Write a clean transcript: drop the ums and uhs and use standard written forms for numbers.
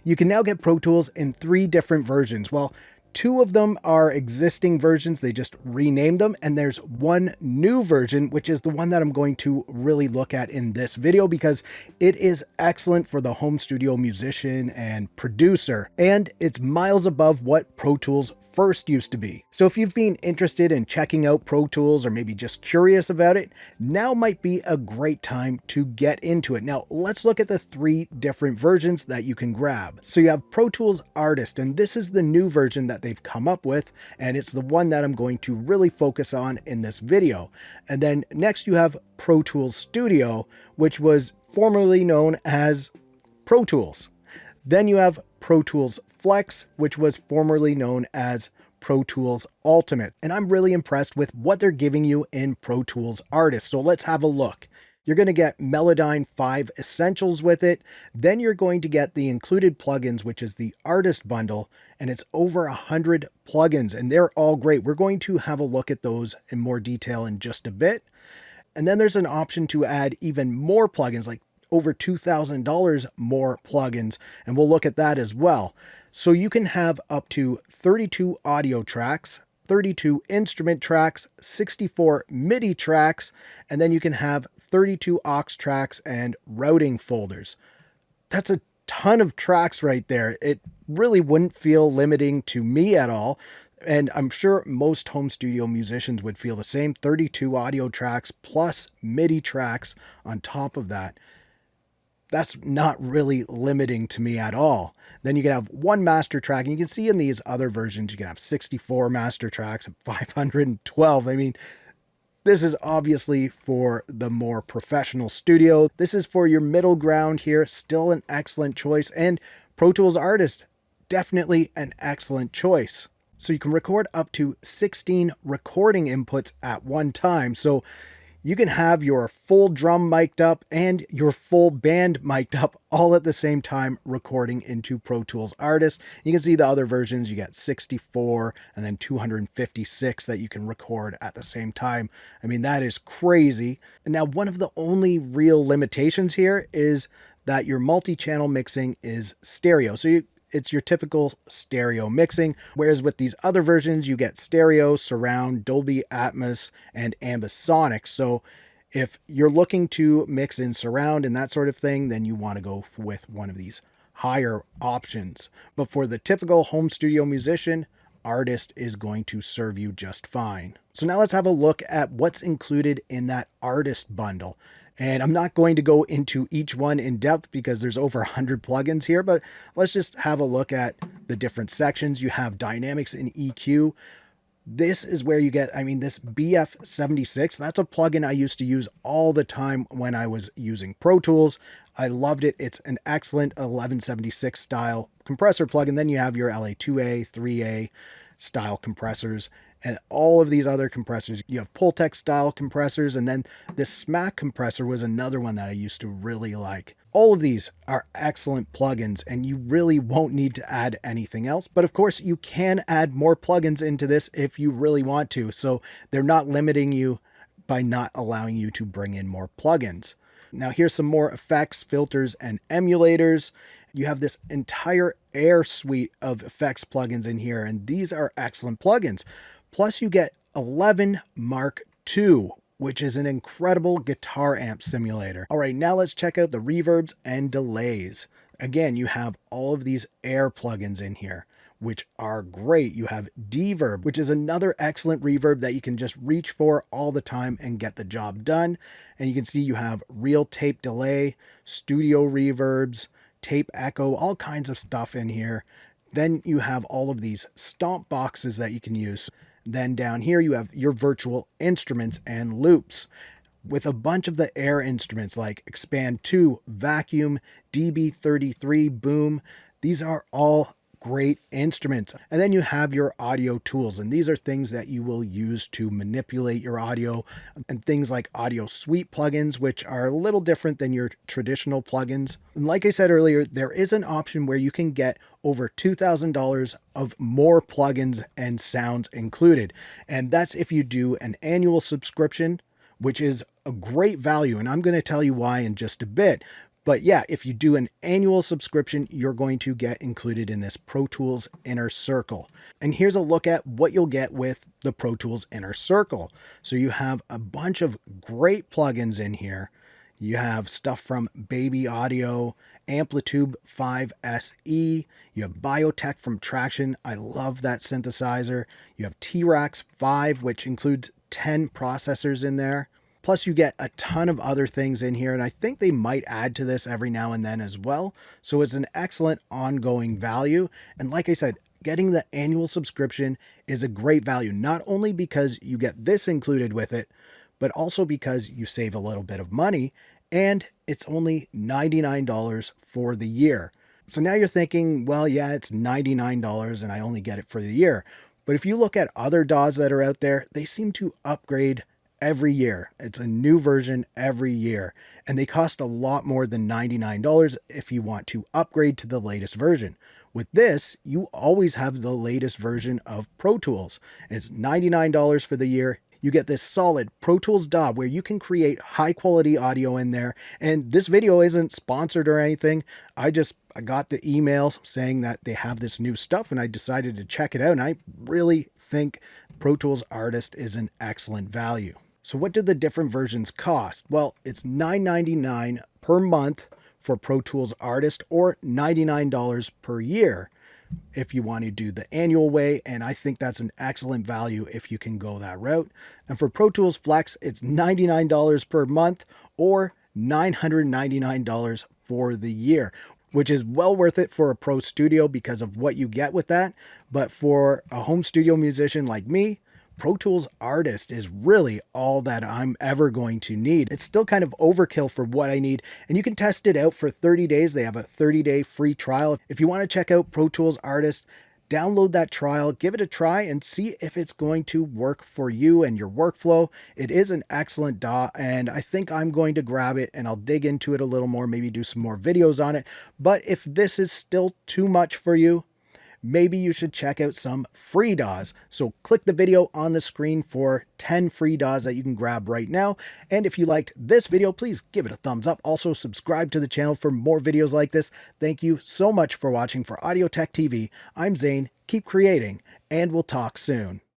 You can now get Pro Tools in 3 different versions. Well, 2 of them are existing versions, they just renamed them, and there's one new version, which is the one that I'm going to really look at in this video because it is excellent for the home studio musician and producer, and it's miles above what Pro Tools first used to be. So if you've been interested in checking out Pro Tools or maybe just curious about it, now might be a great time to get into it. Now let's look at the 3 different versions that you can grab. So you have Pro Tools Artist, and this is the new version that they've come up with, and it's the one that I'm going to really focus on in this video. And then next you have Pro Tools Studio, which was formerly known as Pro Tools. Then you have Pro Tools Flex, which was formerly known as Pro Tools Ultimate. And I'm really impressed with what they're giving you in Pro Tools Artist. So let's have a look. You're going to get Melodyne 5 Essentials with it. Then you're going to get the included plugins, which is the Artist Bundle, and it's over 100 plugins, and they're all great. We're going to have a look at those in more detail in just a bit. And then there's an option to add even more plugins, like over $2,000 more plugins, and we'll look at that as well. So you can have up to 32 audio tracks, 32 instrument tracks, 64 MIDI tracks, and then you can have 32 aux tracks and routing folders. That's a ton of tracks right there. It really wouldn't feel limiting to me at all. And I'm sure most home studio musicians would feel the same. 32 audio tracks plus MIDI tracks on top of that. That's not really limiting to me at all. Then you can have 1 master track, and you can see in these other versions, you can have 64 master tracks and 512. I mean, this is obviously for the more professional studio. This is for your middle ground here. Still an excellent choice. And Pro Tools Artist, definitely an excellent choice. So you can record up to 16 recording inputs at one time. So you can have your full drum mic'd up and your full band mic'd up all at the same time recording into Pro Tools Artist. You can see the other versions, you get 64 and then 256 that you can record at the same time. I mean, that is crazy. And now one of the only real limitations here is that your multi-channel mixing is stereo. So it's your typical stereo mixing, whereas with these other versions, you get stereo, surround, Dolby Atmos, and ambisonic. So if you're looking to mix in surround and that sort of thing, then you want to go with one of these higher options. But for the typical home studio musician, Artist is going to serve you just fine. So now let's have a look at what's included in that Artist bundle. And I'm not going to go into each one in depth because there's over 100 plugins here, but let's just have a look at the different sections. You have dynamics and EQ. This is where you get, I mean, this BF76, that's a plugin I used to use all the time when I was using Pro Tools. I loved it. It's an excellent 1176 style compressor plugin. Then you have your LA2A, 3A style compressors, and all of these other compressors. You have Pultec style compressors, and then this Smack compressor was another one that I used to really like. All of these are excellent plugins, and you really won't need to add anything else. But of course, you can add more plugins into this if you really want to. So they're not limiting you by not allowing you to bring in more plugins. Now here's some more effects, filters, and emulators. You have this entire Air suite of effects plugins in here, and these are excellent plugins. Plus you get 11 Mark II, which is an incredible guitar amp simulator. All right, now let's check out the reverbs and delays. Again, you have all of these Air plugins in here, which are great. You have Deverb, which is another excellent reverb that you can just reach for all the time and get the job done. And you can see you have real tape delay, studio reverbs, tape echo, all kinds of stuff in here. Then you have all of these stomp boxes that you can use. Then down here you have your virtual instruments and loops with a bunch of the Air instruments like Expand 2, Vacuum, DB33, Boom. These are all great instruments. And then you have your audio tools, and these are things that you will use to manipulate your audio, and things like audio suite plugins, which are a little different than your traditional plugins. And like I said earlier, there is an option where you can get over $2,000 of more plugins and sounds included. And that's if you do an annual subscription, which is a great value. And I'm going to tell you why in just a bit. But yeah, if you do an annual subscription, you're going to get included in this Pro Tools Inner Circle. And here's a look at what you'll get with the Pro Tools Inner Circle. So you have a bunch of great plugins in here. You have stuff from Baby Audio, Amplitude 5 SE, you have Biotech from Traction. I love that synthesizer. You have T-Rax 5, which includes 10 processors in there. Plus, you get a ton of other things in here, and I think they might add to this every now and then as well. So it's an excellent ongoing value. And like I said, getting the annual subscription is a great value, not only because you get this included with it, but also because you save a little bit of money, and it's only $99 for the year. So now you're thinking, well, yeah, it's $99 and I only get it for the year. But if you look at other DAWs that are out there, they seem to upgrade every year. It's a new version every year, and they cost a lot more than $99 if you want to upgrade to the latest version. With this, you always have the latest version of Pro Tools. It's $99 for the year. You get this solid Pro Tools DAW where you can create high quality audio in there. And this video isn't sponsored or anything. I got the email saying that they have this new stuff and I decided to check it out. And I really think Pro Tools Artist is an excellent value. So what do the different versions cost? Well, it's $9.99 per month for Pro Tools Artist, or $99 per year if you want to do the annual way, and I think that's an excellent value if you can go that route. And for Pro Tools Flex, it's $99 per month or $999 for the year, which is well worth it for a pro studio because of what you get with that. But for a home studio musician like me, Pro Tools Artist is really all that I'm ever going to need. It's still kind of overkill for what I need, and you can test it out for 30 days. They have a 30-day free trial. If you want to check out Pro Tools Artist, download that trial, give it a try, and see if it's going to work for you and your workflow. It is an excellent DAW, and I think I'm going to grab it and I'll dig into it a little more, maybe do some more videos on it. But if this is still too much for you, maybe you should check out some free DAWs. So click the video on the screen for 10 free DAWs that you can grab right now. And if you liked this video, please give it a thumbs up. Also subscribe to the channel for more videos like this. Thank you so much for watching. For Audio Tech TV, I'm Zane. Keep creating, and we'll talk soon.